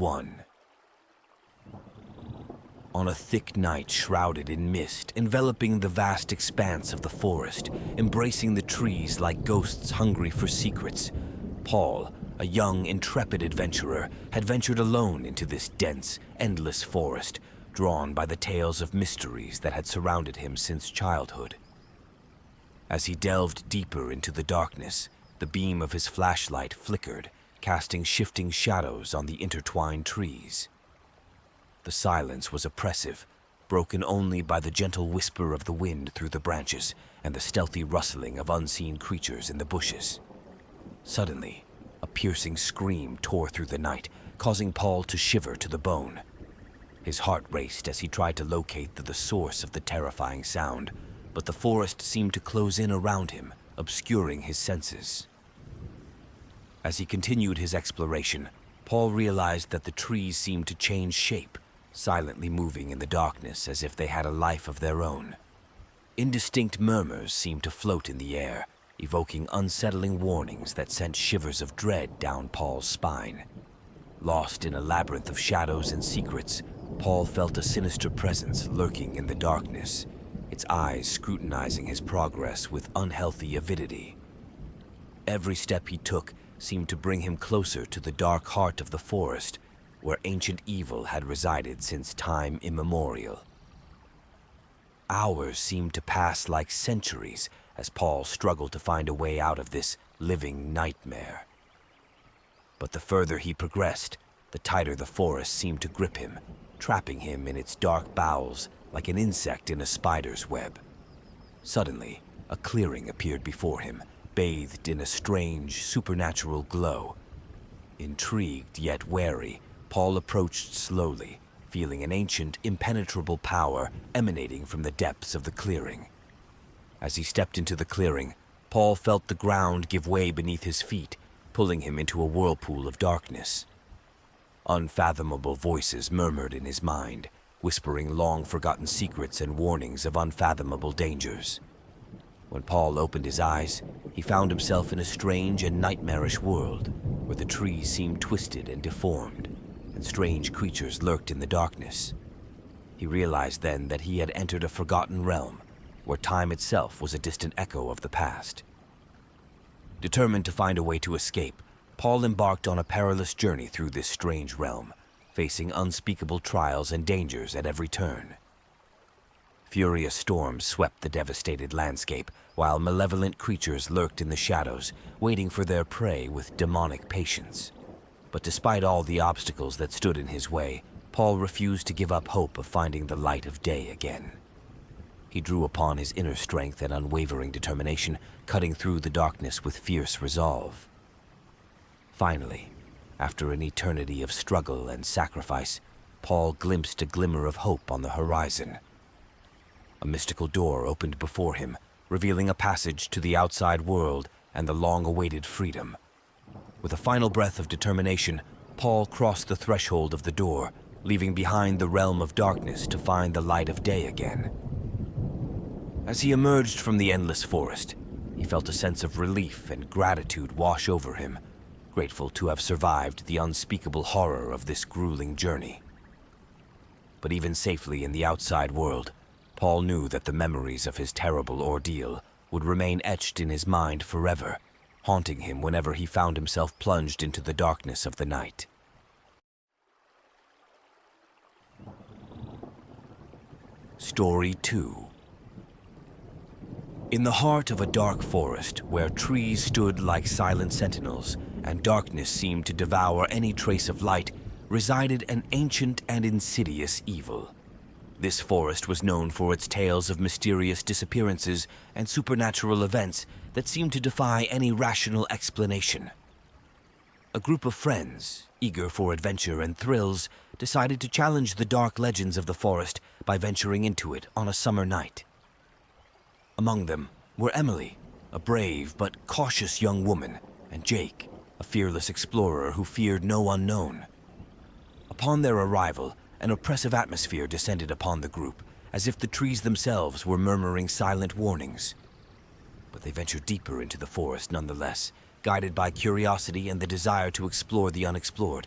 1. On a thick night shrouded in mist, enveloping the vast expanse of the forest, embracing the trees like ghosts hungry for secrets, Paul, a young, intrepid adventurer, had ventured alone into this dense, endless forest, drawn by the tales of mysteries that had surrounded him since childhood. As he delved deeper into the darkness, the beam of his flashlight flickered, casting shifting shadows on the intertwined trees. The silence was oppressive, broken only by the gentle whisper of the wind through the branches and the stealthy rustling of unseen creatures in the bushes. Suddenly, a piercing scream tore through the night, causing Paul to shiver to the bone. His heart raced as he tried to locate the source of the terrifying sound, but the forest seemed to close in around him, obscuring his senses. As he continued his exploration, Paul realized that the trees seemed to change shape, silently moving in the darkness as if they had a life of their own. Indistinct murmurs seemed to float in the air, evoking unsettling warnings that sent shivers of dread down Paul's spine. Lost in a labyrinth of shadows and secrets, Paul felt a sinister presence lurking in the darkness, its eyes scrutinizing his progress with unhealthy avidity. Every step he took seemed to bring him closer to the dark heart of the forest, where ancient evil had resided since time immemorial. Hours seemed to pass like centuries as Paul struggled to find a way out of this living nightmare. But the further he progressed, the tighter the forest seemed to grip him, trapping him in its dark bowels like an insect in a spider's web. Suddenly, a clearing appeared before him, bathed in a strange, supernatural glow. Intrigued yet wary, Paul approached slowly, feeling an ancient, impenetrable power emanating from the depths of the clearing. As he stepped into the clearing, Paul felt the ground give way beneath his feet, pulling him into a whirlpool of darkness. Unfathomable voices murmured in his mind, whispering long-forgotten secrets and warnings of unfathomable dangers. When Paul opened his eyes, he found himself in a strange and nightmarish world, where the trees seemed twisted and deformed, and strange creatures lurked in the darkness. He realized then that he had entered a forgotten realm, where time itself was a distant echo of the past. Determined to find a way to escape, Paul embarked on a perilous journey through this strange realm, facing unspeakable trials and dangers at every turn. Furious storms swept the devastated landscape, while malevolent creatures lurked in the shadows, waiting for their prey with demonic patience. But despite all the obstacles that stood in his way, Paul refused to give up hope of finding the light of day again. He drew upon his inner strength and unwavering determination, cutting through the darkness with fierce resolve. Finally, after an eternity of struggle and sacrifice, Paul glimpsed a glimmer of hope on the horizon. A mystical door opened before him, revealing a passage to the outside world and the long-awaited freedom. With a final breath of determination, Paul crossed the threshold of the door, leaving behind the realm of darkness to find the light of day again. As he emerged from the endless forest, he felt a sense of relief and gratitude wash over him, grateful to have survived the unspeakable horror of this grueling journey. But even safely in the outside world, Paul knew that the memories of his terrible ordeal would remain etched in his mind forever, haunting him whenever he found himself plunged into the darkness of the night. Story 2. In the heart of a dark forest, where trees stood like silent sentinels and darkness seemed to devour any trace of light, resided an ancient and insidious evil. This forest was known for its tales of mysterious disappearances and supernatural events that seemed to defy any rational explanation. A group of friends, eager for adventure and thrills, decided to challenge the dark legends of the forest by venturing into it on a summer night. Among them were Emily, a brave but cautious young woman, and Jake, a fearless explorer who feared no unknown. Upon their arrival, an oppressive atmosphere descended upon the group, as if the trees themselves were murmuring silent warnings. But they ventured deeper into the forest nonetheless, guided by curiosity and the desire to explore the unexplored.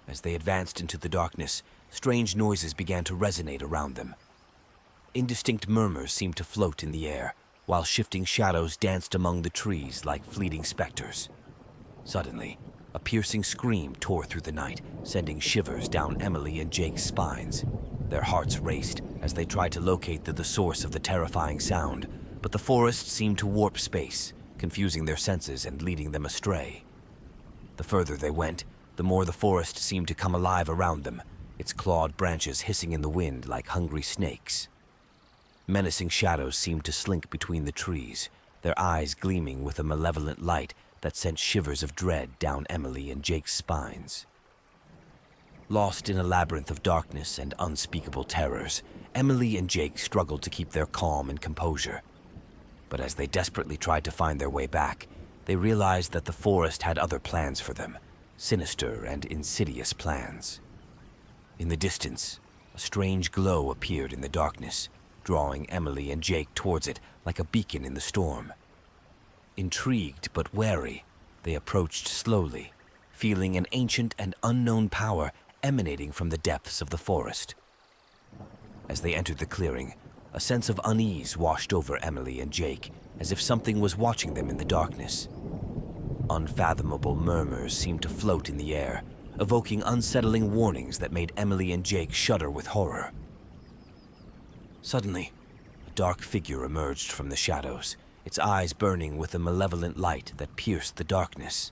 As they advanced into the darkness, strange noises began to resonate around them. Indistinct murmurs seemed to float in the air, while shifting shadows danced among the trees like fleeting specters. Suddenly, a piercing scream tore through the night, sending shivers down Emily and Jake's spines. Their hearts raced as they tried to locate the source of the terrifying sound, but the forest seemed to warp space, confusing their senses and leading them astray. The further they went, the more the forest seemed to come alive around them, its clawed branches hissing in the wind like hungry snakes. Menacing shadows seemed to slink between the trees, their eyes gleaming with a malevolent light that sent shivers of dread down Emily and Jake's spines. Lost in a labyrinth of darkness and unspeakable terrors, Emily and Jake struggled to keep their calm and composure. But as they desperately tried to find their way back, they realized that the forest had other plans for them, sinister and insidious plans. In the distance, a strange glow appeared in the darkness, drawing Emily and Jake towards it like a beacon in the storm. Intrigued but wary, they approached slowly, feeling an ancient and unknown power emanating from the depths of the forest. As they entered the clearing, a sense of unease washed over Emily and Jake, as if something was watching them in the darkness. Unfathomable murmurs seemed to float in the air, evoking unsettling warnings that made Emily and Jake shudder with horror. Suddenly, a dark figure emerged from the shadows, its eyes burning with a malevolent light that pierced the darkness.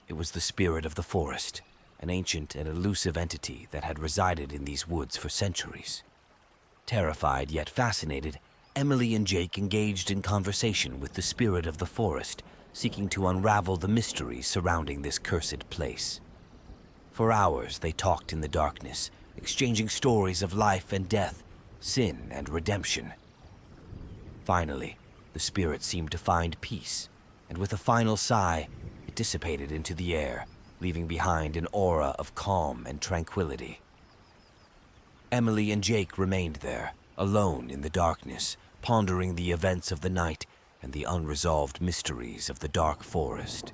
It was the spirit of the forest, an ancient and elusive entity that had resided in these woods for centuries. Terrified yet fascinated, Emily and Jake engaged in conversation with the spirit of the forest, seeking to unravel the mysteries surrounding this cursed place. For hours they talked in the darkness, exchanging stories of life and death, sin and redemption. Finally, the spirit seemed to find peace, and with a final sigh, it dissipated into the air, leaving behind an aura of calm and tranquility. Emily and Jake remained there, alone in the darkness, pondering the events of the night and the unresolved mysteries of the dark forest.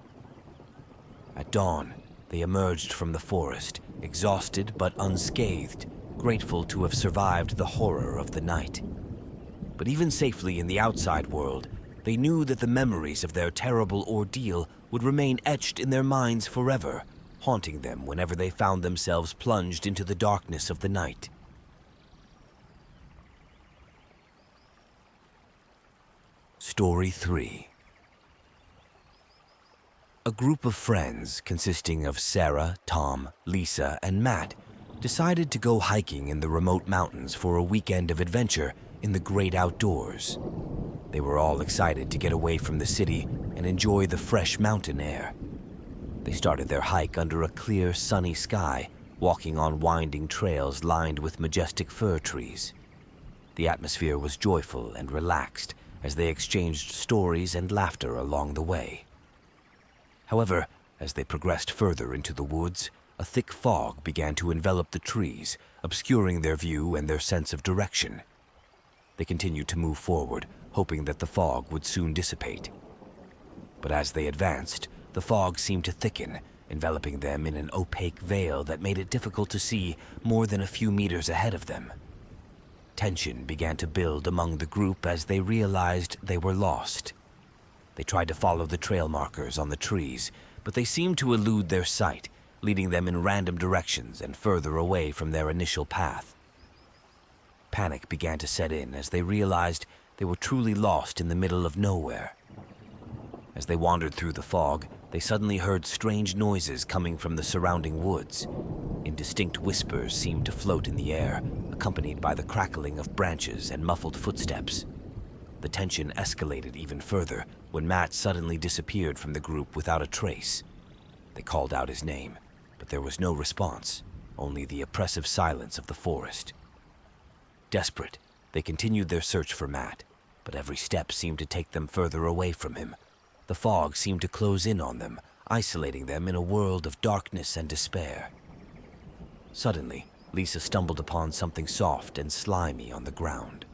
At dawn, they emerged from the forest, exhausted but unscathed, grateful to have survived the horror of the night. But even safely in the outside world, they knew that the memories of their terrible ordeal would remain etched in their minds forever, haunting them whenever they found themselves plunged into the darkness of the night. Story 3. A group of friends consisting of Sarah, Tom, Lisa, and Matt decided to go hiking in the remote mountains for a weekend of adventure in the great outdoors. They were all excited to get away from the city and enjoy the fresh mountain air. They started their hike under a clear, sunny sky, walking on winding trails lined with majestic fir trees. The atmosphere was joyful and relaxed as they exchanged stories and laughter along the way. However, as they progressed further into the woods, a thick fog began to envelop the trees, obscuring their view and their sense of direction. They continued to move forward, hoping that the fog would soon dissipate. But as they advanced, the fog seemed to thicken, enveloping them in an opaque veil that made it difficult to see more than a few meters ahead of them. Tension began to build among the group as they realized they were lost. They tried to follow the trail markers on the trees, but they seemed to elude their sight, leading them in random directions and further away from their initial path. Panic began to set in as they realized they were truly lost in the middle of nowhere. As they wandered through the fog, they suddenly heard strange noises coming from the surrounding woods. Indistinct whispers seemed to float in the air, accompanied by the crackling of branches and muffled footsteps. The tension escalated even further when Matt suddenly disappeared from the group without a trace. They called out his name, but there was no response, only the oppressive silence of the forest. Desperate, they continued their search for Matt, but every step seemed to take them further away from him. The fog seemed to close in on them, isolating them in a world of darkness and despair. Suddenly, Lisa stumbled upon something soft and slimy on the ground.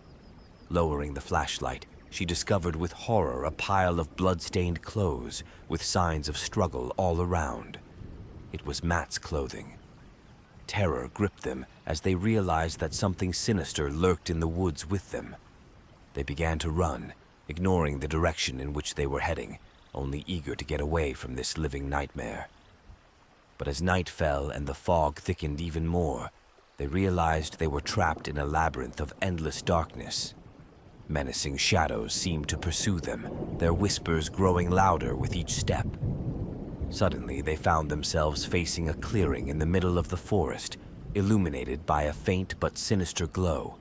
Lowering the flashlight, she discovered with horror a pile of blood-stained clothes with signs of struggle all around. It was Matt's clothing. Terror gripped them as they realized that something sinister lurked in the woods with them. They began to run, ignoring the direction in which they were heading, only eager to get away from this living nightmare. But as night fell and the fog thickened even more, they realized they were trapped in a labyrinth of endless darkness. Menacing shadows seemed to pursue them, their whispers growing louder with each step. Suddenly, they found themselves facing a clearing in the middle of the forest, illuminated by a faint but sinister glow.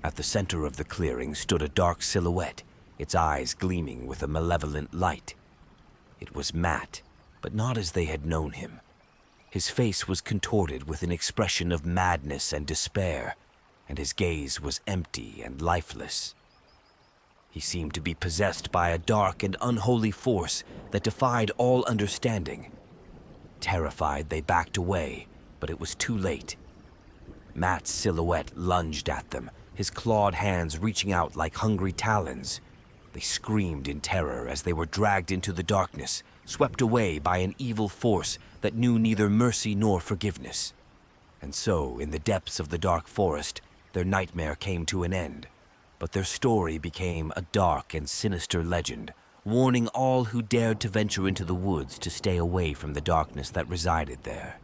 At the center of the clearing stood a dark silhouette, its eyes gleaming with a malevolent light. It was Matt, but not as they had known him. His face was contorted with an expression of madness and despair, and his gaze was empty and lifeless. He seemed to be possessed by a dark and unholy force that defied all understanding. Terrified, they backed away, but it was too late. Matt's silhouette lunged at them, his clawed hands reaching out like hungry talons. They screamed in terror as they were dragged into the darkness, swept away by an evil force that knew neither mercy nor forgiveness. And so, in the depths of the dark forest, their nightmare came to an end. But their story became a dark and sinister legend, warning all who dared to venture into the woods to stay away from the darkness that resided there.